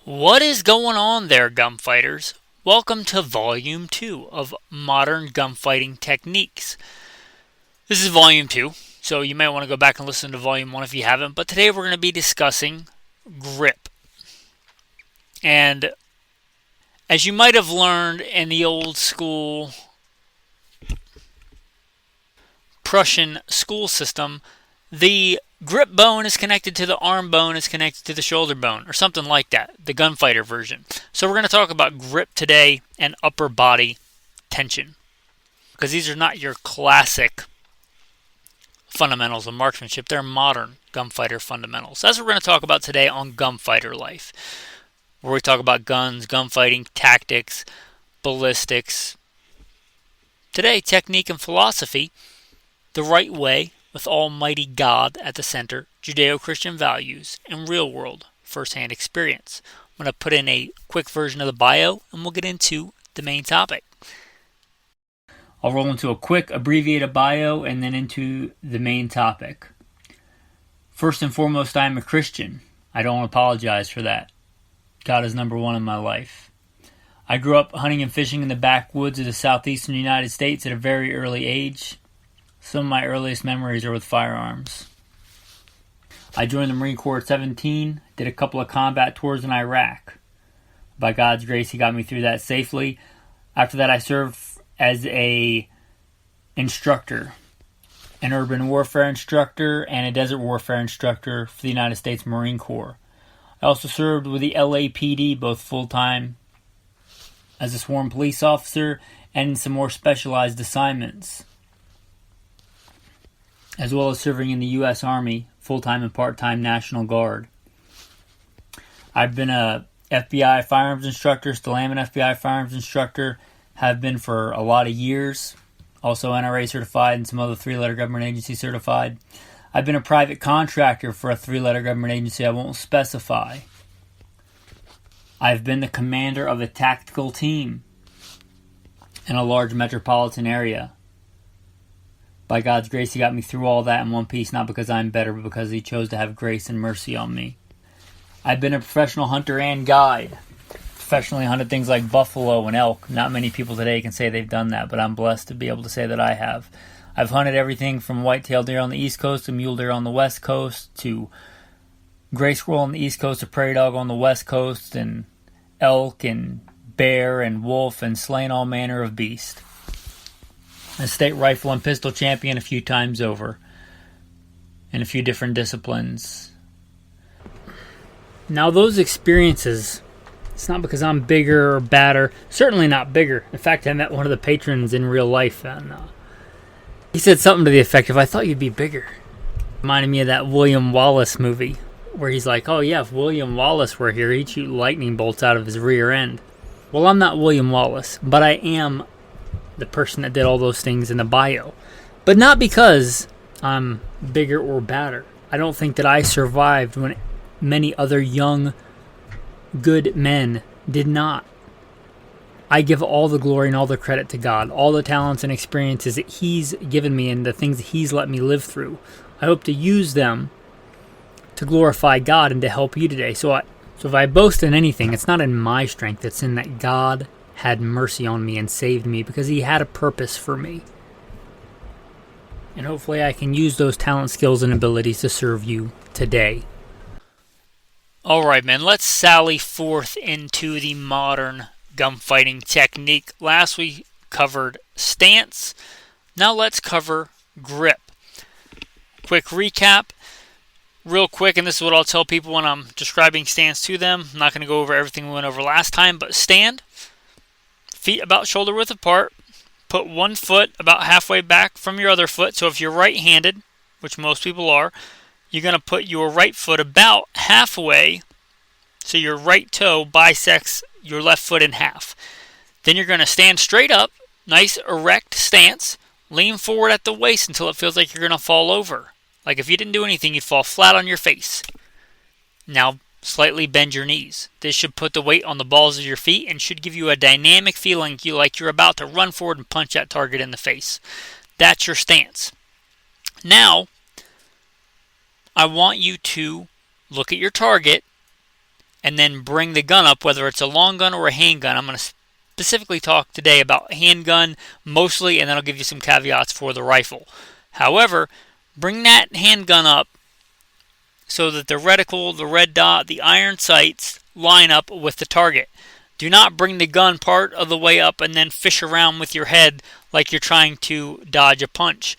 What is going on there, gunfighters? Welcome to Volume 2 of Modern Gunfighting Techniques. This is Volume 2, so you might want to go back and listen to Volume 1 if you haven't, but today we're going to be discussing grip. And as you might have learned in the old school Prussian school system, the grip bone is connected to the arm bone is connected to the shoulder bone, or something like that, the gunfighter version. So we're going to talk about grip today and upper body tension, because these are not your classic fundamentals of marksmanship. They're modern gunfighter fundamentals. That's what we're going to talk about today on Gunfighter Life, where we talk about guns, gunfighting, tactics, ballistics. Today, technique and philosophy, the right way, with Almighty God at the center, Judeo-Christian values, and real-world first-hand experience. I'm going to put in a quick version of the bio, and we'll get into the main topic. I'll roll into a quick abbreviated bio and then into the main topic. First and foremost, I am a Christian. I don't apologize for that. God is number one in my life. I grew up hunting and fishing in the backwoods of the southeastern United States at a very early age. Some of my earliest memories are with firearms. I joined the Marine Corps at 17, did a couple of combat tours in Iraq. By God's grace, He got me through that safely. After that, I served as an instructor, an urban warfare instructor and a desert warfare instructor for the United States Marine Corps. I also served with the LAPD, both full-time as a sworn police officer and in some more specialized assignments, as well as serving in the U.S. Army, full-time and part-time National Guard. I've been a FBI firearms instructor, still am an FBI firearms instructor, have been for a lot of years, also NRA certified and some other three-letter government agency certified. I've been a private contractor for a three-letter government agency I won't specify. I've been the commander of a tactical team in a large metropolitan area. By God's grace, He got me through all that in one piece, not because I'm better, but because He chose to have grace and mercy on me. I've been a professional hunter and guide. Professionally hunted things like buffalo and elk. Not many people today can say they've done that, but I'm blessed to be able to say that I have. I've hunted everything from white-tailed deer on the East Coast to mule deer on the West Coast to gray squirrel on the East Coast to prairie dog on the West Coast, and elk and bear and wolf, and slain all manner of beast. A state rifle and pistol champion a few times over in a few different disciplines. Now those experiences, it's not because I'm bigger or badder, certainly not bigger. In fact, I met one of the patrons in real life and he said something to the effect of, "I thought you'd be bigger." Reminded me of that William Wallace movie where he's like, "Oh yeah, if William Wallace were here, he'd shoot lightning bolts out of his rear end." Well, I'm not William Wallace, but I am the person that did all those things in the bio. But not because I'm bigger or badder. I don't think that I survived when many other young, good men did not. I give all the glory and all the credit to God, all the talents and experiences that He's given me and the things that He's let me live through. I hope to use them to glorify God and to help you today. So if I boast in anything, it's not in my strength, it's in that God had mercy on me and saved me because He had a purpose for me. And hopefully I can use those talent, skills, and abilities to serve you today. Alright, men, let's sally forth into the modern gunfighting technique. Last we covered stance. Now let's cover grip. Quick recap. Real quick, and this is what I'll tell people when I'm describing stance to them. I'm not going to go over everything we went over last time, but stand. Feet about shoulder width apart. Put one foot about halfway back from your other foot. So if you're right-handed, which most people are, you're going to put your right foot about halfway, so your right toe bisects your left foot in half. Then you're going to stand straight up, nice erect stance, lean forward at the waist until it feels like you're going to fall over. Like if you didn't do anything, you'd fall flat on your face. Now slightly bend your knees. This should put the weight on the balls of your feet and should give you a dynamic feeling like you're about to run forward and punch that target in the face. That's your stance. Now, I want you to look at your target and then bring the gun up, whether it's a long gun or a handgun. I'm going to specifically talk today about handgun mostly, and then I'll give you some caveats for the rifle. However, bring that handgun up so that the reticle, the red dot, the iron sights line up with the target. Do not bring the gun part of the way up and then fish around with your head like you're trying to dodge a punch.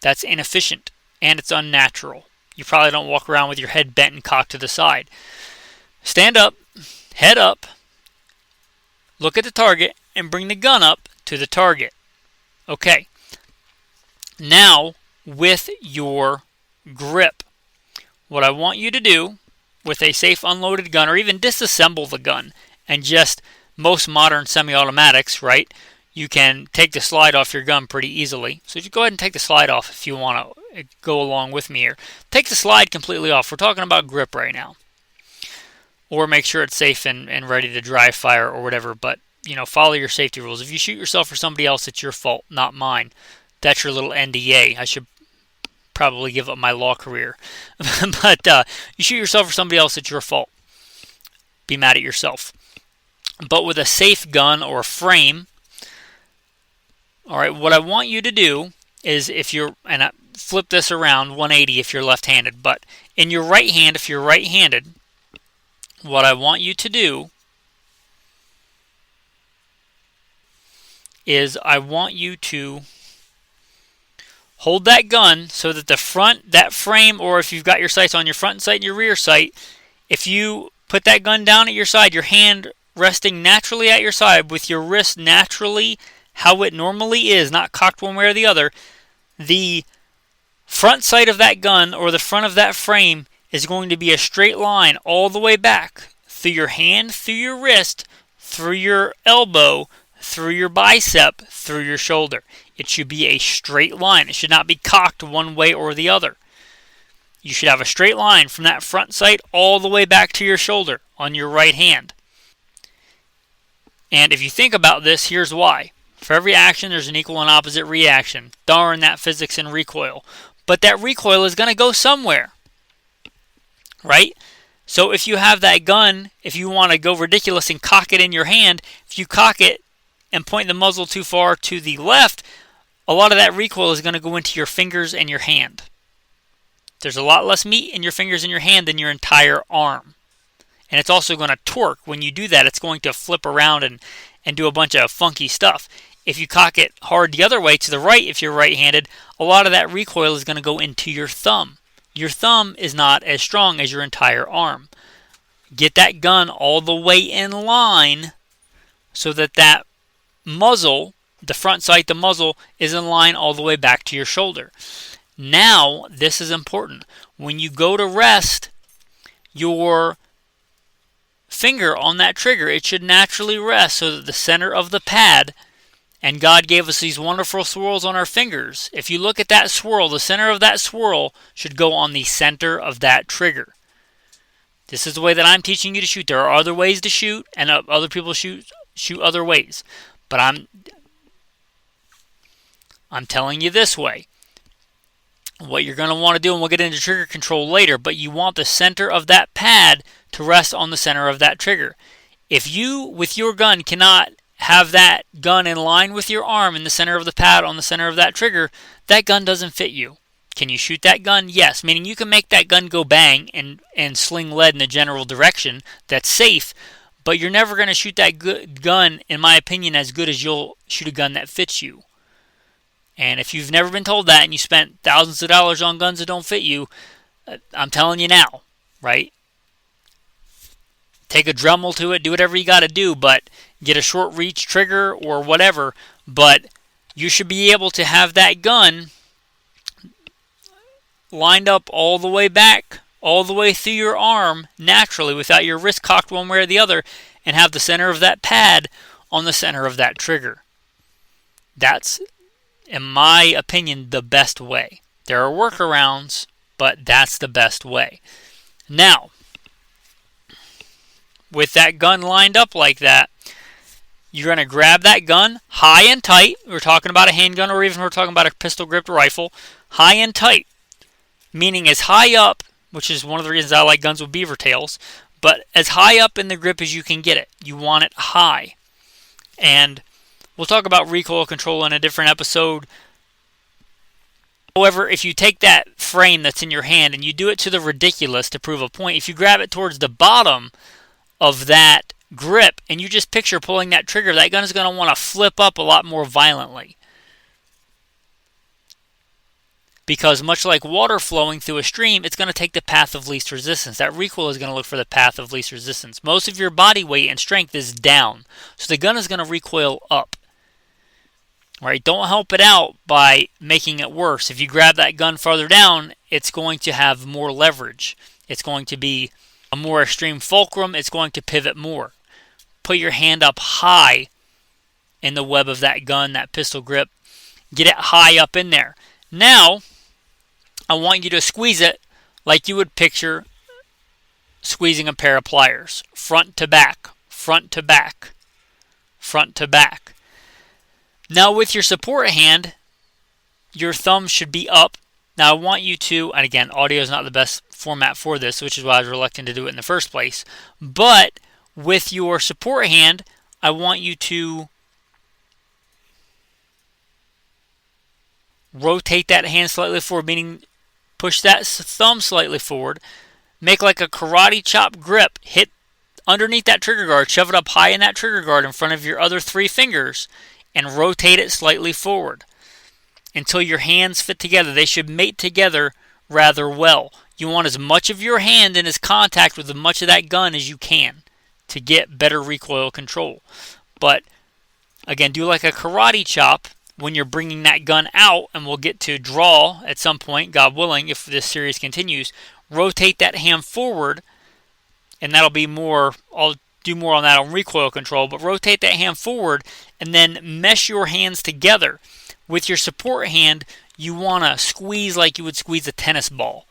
That's inefficient and it's unnatural. You probably don't walk around with your head bent and cocked to the side. Stand up, head up, look at the target, and bring the gun up to the target. Okay. Now, with your grip, what I want you to do with a safe unloaded gun, or even disassemble the gun, and just most modern semi-automatics, right? You can take the slide off your gun pretty easily. So you go ahead and take the slide off if you want to go along with me here. Take the slide completely off. We're talking about grip right now. Or make sure it's safe and ready to dry fire or whatever. But, follow your safety rules. If you shoot yourself or somebody else, it's your fault, not mine. That's your little NDA. I should probably give up my law career. But you shoot yourself or somebody else, it's your fault. Be mad at yourself. But with a safe gun or frame, all right, what I want you to do is and I flip this around 180 if you're left-handed, but in your right hand, if you're right-handed, what I want you to do is I want you to hold that gun so that that frame, or if you've got your sights on your front sight and your rear sight, if you put that gun down at your side, your hand resting naturally at your side with your wrist naturally how it normally is, not cocked one way or the other, the front sight of that gun or the front of that frame is going to be a straight line all the way back through your hand, through your wrist, through your elbow, through your bicep, through your shoulder. It should be a straight line. It should not be cocked one way or the other. You should have a straight line from that front sight all the way back to your shoulder on your right hand. And if you think about this, here's why. For every action, there's an equal and opposite reaction. Darn that physics and recoil. But that recoil is going to go somewhere. Right? So if you have that gun, if you want to go ridiculous and cock it in your hand, if you cock it and point the muzzle too far to the left, a lot of that recoil is going to go into your fingers and your hand. There's a lot less meat in your fingers and your hand than your entire arm. And it's also going to torque. When you do that, it's going to flip around and do a bunch of funky stuff. If you cock it hard the other way to the right, if you're right-handed, a lot of that recoil is going to go into your thumb. Your thumb is not as strong as your entire arm. Get that gun all the way in line so that muzzle, the front sight, the muzzle, is in line all the way back to your shoulder. Now, this is important. When you go to rest your finger on that trigger, it should naturally rest so that the center of the pad, and God gave us these wonderful swirls on our fingers. If you look at that swirl, the center of that swirl should go on the center of that trigger. This is the way that I'm teaching you to shoot. There are other ways to shoot, and other people shoot other ways. But I'm telling you this way. What you're going to want to do, and we'll get into trigger control later, but you want the center of that pad to rest on the center of that trigger. If you, with your gun, cannot have that gun in line with your arm in the center of the pad on the center of that trigger, that gun doesn't fit you. Can you shoot that gun? Yes, meaning you can make that gun go bang and sling lead in the general direction. That's safe, but you're never going to shoot that gun, in my opinion, as good as you'll shoot a gun that fits you. And if you've never been told that and you spent thousands of dollars on guns that don't fit you, I'm telling you now, right? Take a Dremel to it, do whatever you got to do, but get a short reach trigger or whatever. But you should be able to have that gun lined up all the way back, all the way through your arm naturally without your wrist cocked one way or the other, and have the center of that pad on the center of that trigger. That's, in my opinion, the best way. There are workarounds, but that's the best way. Now, with that gun lined up like that, you're going to grab that gun high and tight. We're talking about a handgun, or even we're talking about a pistol-gripped rifle. High and tight, meaning as high up, which is one of the reasons I like guns with beaver tails, but as high up in the grip as you can get it. You want it high. And we'll talk about recoil control in a different episode. However, if you take that frame that's in your hand and you do it to the ridiculous to prove a point, if you grab it towards the bottom of that grip and you just picture pulling that trigger, that gun is going to want to flip up a lot more violently. Because much like water flowing through a stream, it's going to take the path of least resistance. That recoil is going to look for the path of least resistance. Most of your body weight and strength is down, so the gun is going to recoil up. Right? Don't help it out by making it worse. If you grab that gun farther down, it's going to have more leverage. It's going to be a more extreme fulcrum. It's going to pivot more. Put your hand up high in the web of that gun, that pistol grip. Get it high up in there. Now, I want you to squeeze it like you would picture squeezing a pair of pliers. Front to back, front to back, front to back. Now with your support hand, your thumb should be up. Now I want you to, and again, audio is not the best format for this, which is why I was reluctant to do it in the first place. But with your support hand, I want you to rotate that hand slightly forward, meaning push that thumb slightly forward. Make like a karate chop grip. Hit underneath that trigger guard. Shove it up high in that trigger guard in front of your other three fingers and rotate it slightly forward until your hands fit together. They should mate together rather well. You want as much of your hand in as contact with as much of that gun as you can to get better recoil control. But again, do like a karate chop when you're bringing that gun out, and we'll get to draw at some point, God willing, if this series continues. Rotate that hand forward, and that'll be more, I'll do more on that on recoil control, but rotate that hand forward and then mesh your hands together. With your support hand, you want to squeeze like you would squeeze a tennis ball,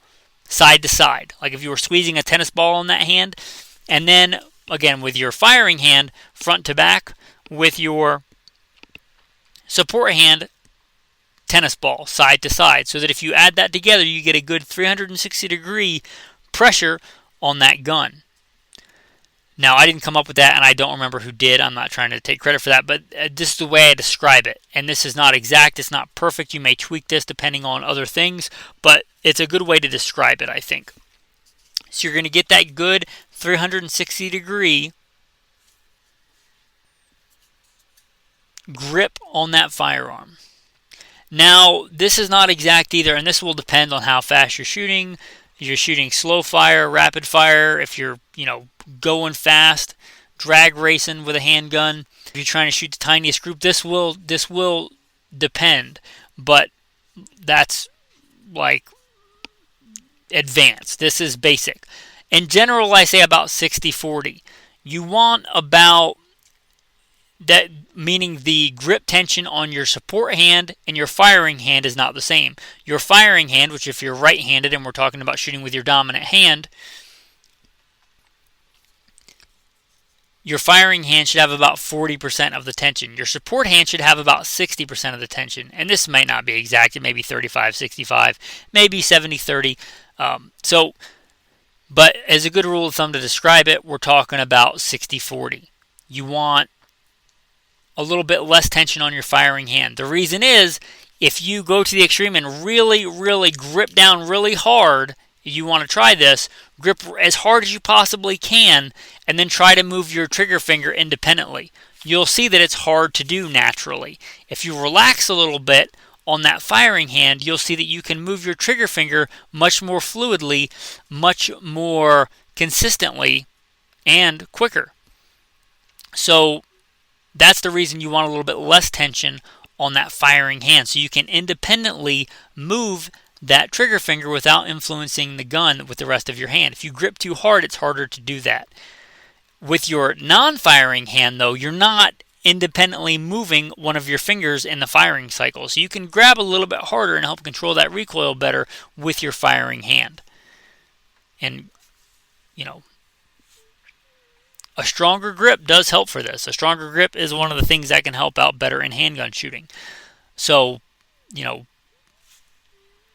side to side, like if you were squeezing a tennis ball in that hand. And then, again, with your firing hand, front to back, with your support hand, tennis ball, side to side, so that if you add that together, you get a good 360-degree pressure on that gun. Now, I didn't come up with that, and I don't remember who did. I'm not trying to take credit for that, but this is the way I describe it. And this is not exact. It's not perfect. You may tweak this depending on other things, but it's a good way to describe it, I think. So you're going to get that good 360-degree grip on that firearm. Now, this is not exact either, and this will depend on how fast you're shooting. If you're shooting slow fire, rapid fire, if you're, going fast, drag racing with a handgun, if you're trying to shoot the tiniest group, this will depend. But that's like advanced. This is basic. In general, I say about 60-40. You want about that, meaning the grip tension on your support hand and your firing hand is not the same. Your firing hand, which if you're right-handed and we're talking about shooting with your dominant hand, your firing hand should have about 40% of the tension. Your support hand should have about 60% of the tension. And this might not be exact. It may be 35-65, maybe 70-30. But as a good rule of thumb to describe it, we're talking about 60-40. You want a little bit less tension on your firing hand. The reason is, if you go to the extreme and really, really grip down really hard, you want to try this, grip as hard as you possibly can, and then try to move your trigger finger independently. You'll see that it's hard to do naturally. If you relax a little bit on that firing hand, you'll see that you can move your trigger finger much more fluidly, much more consistently, and quicker. So that's the reason you want a little bit less tension on that firing hand, so you can independently move that trigger finger without influencing the gun with the rest of your hand. If you grip too hard, it's harder to do that. With your non-firing hand, though, you're not independently moving one of your fingers in the firing cycle, so you can grab a little bit harder and help control that recoil better with your firing hand. And, a stronger grip does help for this. A stronger grip is one of the things that can help out better in handgun shooting. So, when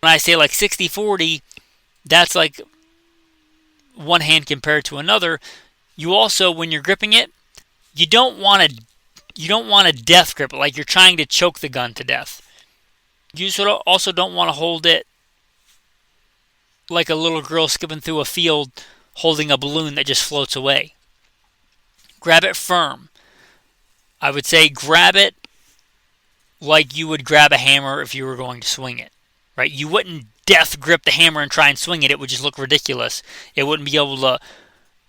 I say like 60-40, that's like one hand compared to another, you also, when you're gripping it, you don't want a death grip, like you're trying to choke the gun to death. You also don't want to hold it like a little girl skipping through a field holding a balloon that just floats away. Grab it firm. I would say grab it like you would grab a hammer if you were going to swing it. Right? You wouldn't death grip the hammer and try and swing it. It would just look ridiculous. It wouldn't be able to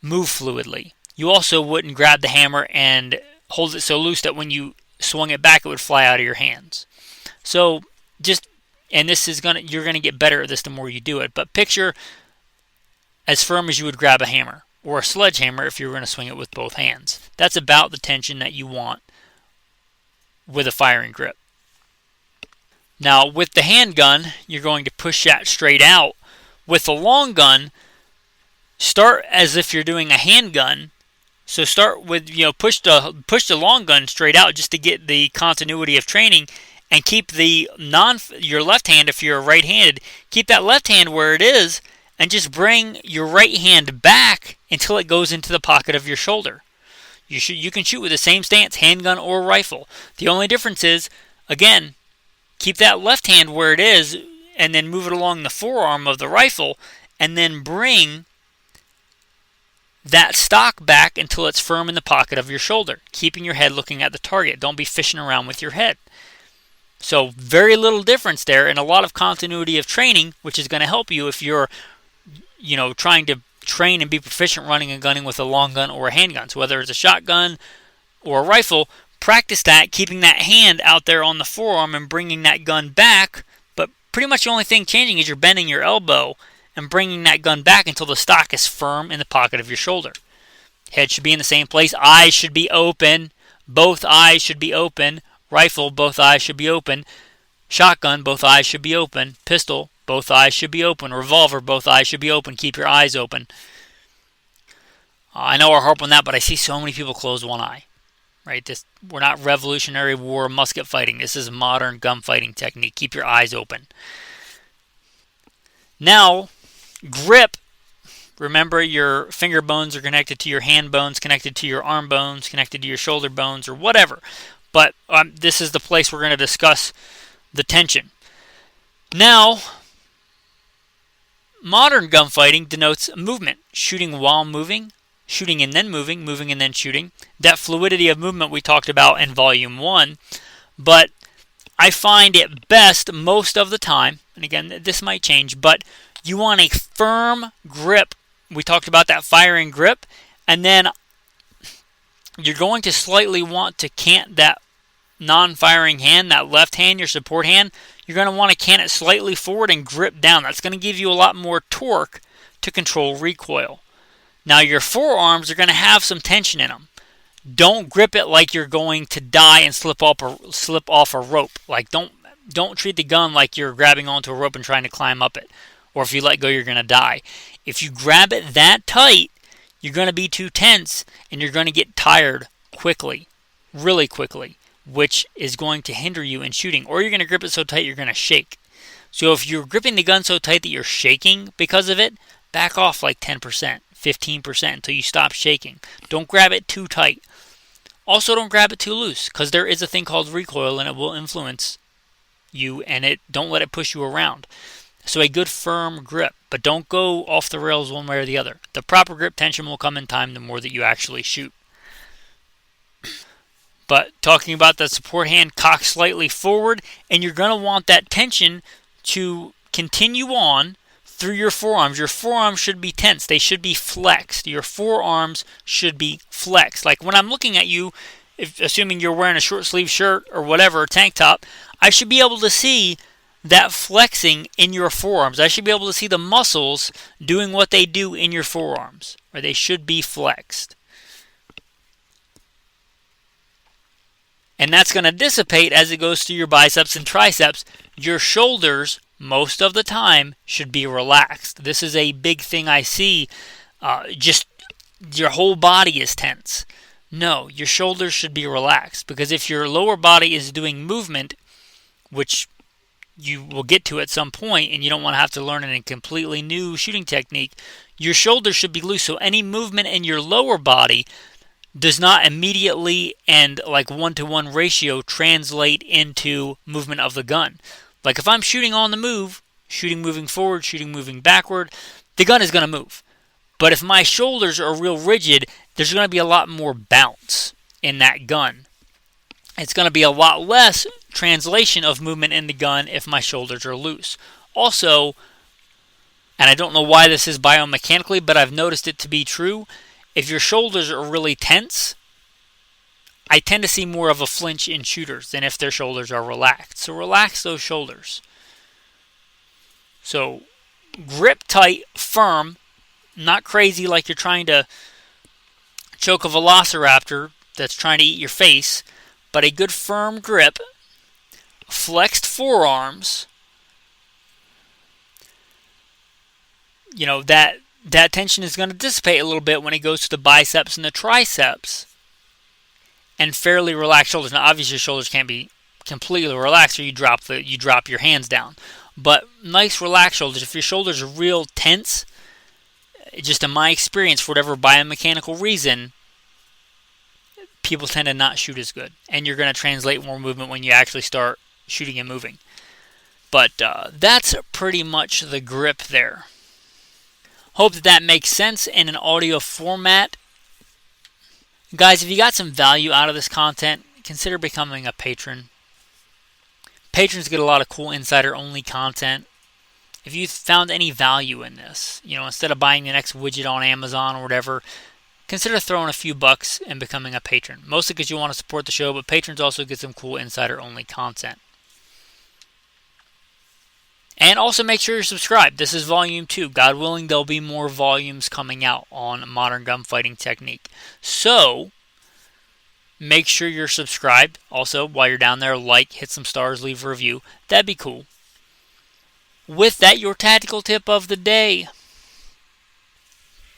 move fluidly. You also wouldn't grab the hammer and hold it so loose that when you swung it back, it would fly out of your hands. So and you're gonna get better at this the more you do it. But picture as firm as you would grab a hammer or a sledgehammer if you were going to swing it with both hands. That's about the tension that you want with a firing grip. Now, with the handgun, you're going to push that straight out. With the long gun, start as if you're doing a handgun. So start with, push the long gun straight out just to get the continuity of training, and keep your left hand, if you're right-handed, keep that left hand where it is, and just bring your right hand back until it goes into the pocket of your shoulder. You can shoot with the same stance, handgun or rifle. The only difference is, again, keep that left hand where it is, and then move it along the forearm of the rifle, and then bring that stock back until it's firm in the pocket of your shoulder, keeping your head looking at the target. Don't be fishing around with your head. So very little difference there, and a lot of continuity of training, which is going to help you if you're, trying to train and be proficient running and gunning with a long gun or a handgun. So whether it's a shotgun or a rifle, practice that, keeping that hand out there on the forearm and bringing that gun back. But pretty much the only thing changing is you're bending your elbow and bringing that gun back until the stock is firm in the pocket of your shoulder. Head should be in the same place. Eyes should be open. Both eyes should be open. Rifle, both eyes should be open. Shotgun, both eyes should be open. Pistol, both eyes should be open. Revolver, both eyes should be open. Keep your eyes open. I know I harp on that, but I see so many people close one eye. Right? We're not Revolutionary War musket fighting. This is modern gunfighting technique. Keep your eyes open. Now, grip. Remember, your finger bones are connected to your hand bones, connected to your arm bones, connected to your shoulder bones, or whatever. But this is the place we're going to discuss the tension. Now, modern gunfighting denotes movement. Shooting while moving, shooting and then moving, moving and then shooting. That fluidity of movement we talked about in Volume 1. But I find it best most of the time, and again, this might change, but you want a firm grip. We talked about that firing grip, and then you're going to slightly want to cant that non-firing hand, that left hand, your support hand. You're going to want to cant it slightly forward and grip down. That's going to give you a lot more torque to control recoil. Now, your forearms are going to have some tension in them. Don't grip it like you're going to die and slip off a rope. Like don't treat the gun like you're grabbing onto a rope and trying to climb up it. Or if you let go, you're going to die. If you grab it that tight, you're going to be too tense and you're going to get tired quickly, really quickly, which is going to hinder you in shooting. Or you're going to grip it so tight you're going to shake. So if you're gripping the gun so tight that you're shaking because of it, back off like 10%, 15% until you stop shaking. Don't grab it too tight. Also, don't grab it too loose, because there is a thing called recoil and it will influence you, and don't let it push you around. So a good firm grip, but don't go off the rails one way or the other. The proper grip tension will come in time the more that you actually shoot. But talking about the support hand, cock slightly forward, and you're going to want that tension to continue on through your forearms. Your forearms should be tense. They should be flexed. Your forearms should be flexed. Like when I'm looking at you, assuming you're wearing a short sleeve shirt or whatever, tank top, I should be able to see that flexing in your forearms. I should be able to see the muscles doing what they do in your forearms, or they should be flexed. And that's going to dissipate as it goes through your biceps and triceps. Your shoulders, most of the time, should be relaxed. This is a big thing I see. Just your whole body is tense. No, your shoulders should be relaxed. Because if your lower body is doing movement, which you will get to at some point, and you don't want to have to learn a completely new shooting technique, Your shoulders should be loose, so any movement in your lower body does not immediately and like 1-to-1 ratio translate into movement of the gun. Like if I'm shooting on the move, shooting moving forward, shooting moving backward, the gun is going to move. But if my shoulders are real rigid, there's going to be a lot more bounce in that gun. It's going to be a lot less translation of movement in the gun if my shoulders are loose. Also, and I don't know why this is biomechanically, but I've noticed it to be true, if your shoulders are really tense, I tend to see more of a flinch in shooters than if their shoulders are relaxed. So relax those shoulders. So grip tight, firm, not crazy like you're trying to choke a velociraptor that's trying to eat your face, but a good firm grip, flexed forearms. That tension is going to dissipate a little bit when it goes to the biceps and the triceps, and fairly relaxed shoulders. Now, obviously, your shoulders can't be completely relaxed, or you drop your hands down. But nice relaxed shoulders. If your shoulders are real tense, just in my experience, for whatever biomechanical reason, people tend to not shoot as good, and you're going to translate more movement when you actually start shooting and moving. But that's pretty much the grip there. Hope that makes sense in an audio format. Guys, if you got some value out of this content, consider becoming a patron. Patrons get a lot of cool insider-only content. If you found any value in this, instead of buying the next widget on Amazon or whatever, consider throwing a few bucks and becoming a patron. Mostly because you want to support the show, but patrons also get some cool insider-only content. And also make sure you're subscribed. This is volume 2. God willing, there'll be more volumes coming out on modern gunfighting technique. So, make sure you're subscribed. Also, while you're down there, hit some stars, leave a review. That'd be cool. With that, your tactical tip of the day.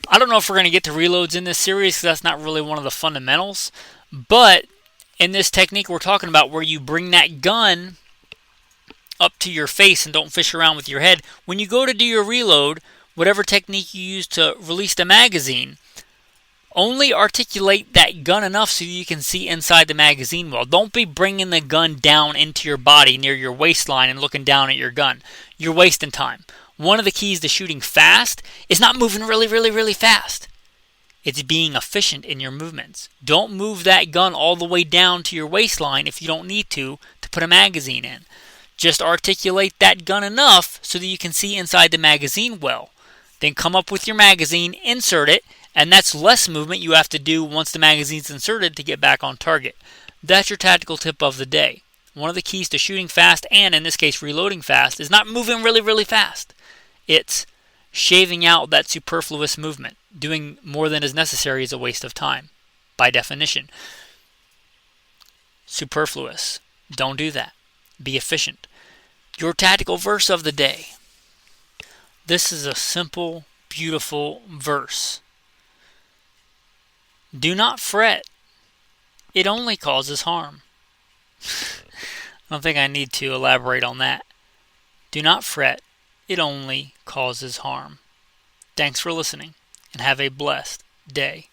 I don't know if we're going to get to reloads in this series because that's not really one of the fundamentals. But in this technique we're talking about, where you bring that gun up to your face and don't fish around with your head, when you go to do your reload, whatever technique you use to release the magazine, only articulate that gun enough so you can see inside the magazine well. Don't be bringing the gun down into your body near your waistline and looking down at your gun. You're wasting time. One of the keys to shooting fast is not moving really, really, really fast. It's being efficient in your movements. Don't move that gun all the way down to your waistline if you don't need to put a magazine in. Just articulate that gun enough so that you can see inside the magazine well. Then come up with your magazine, insert it, and that's less movement you have to do once the magazine's inserted to get back on target. That's your tactical tip of the day. One of the keys to shooting fast, and in this case reloading fast, is not moving really, really fast. It's shaving out that superfluous movement. Doing more than is necessary is a waste of time, by definition. Superfluous. Don't do that. Be efficient. Your tactical verse of the day. This is a simple, beautiful verse. Do not fret. It only causes harm. I don't think I need to elaborate on that. Do not fret. It only causes harm. Thanks for listening, and have a blessed day.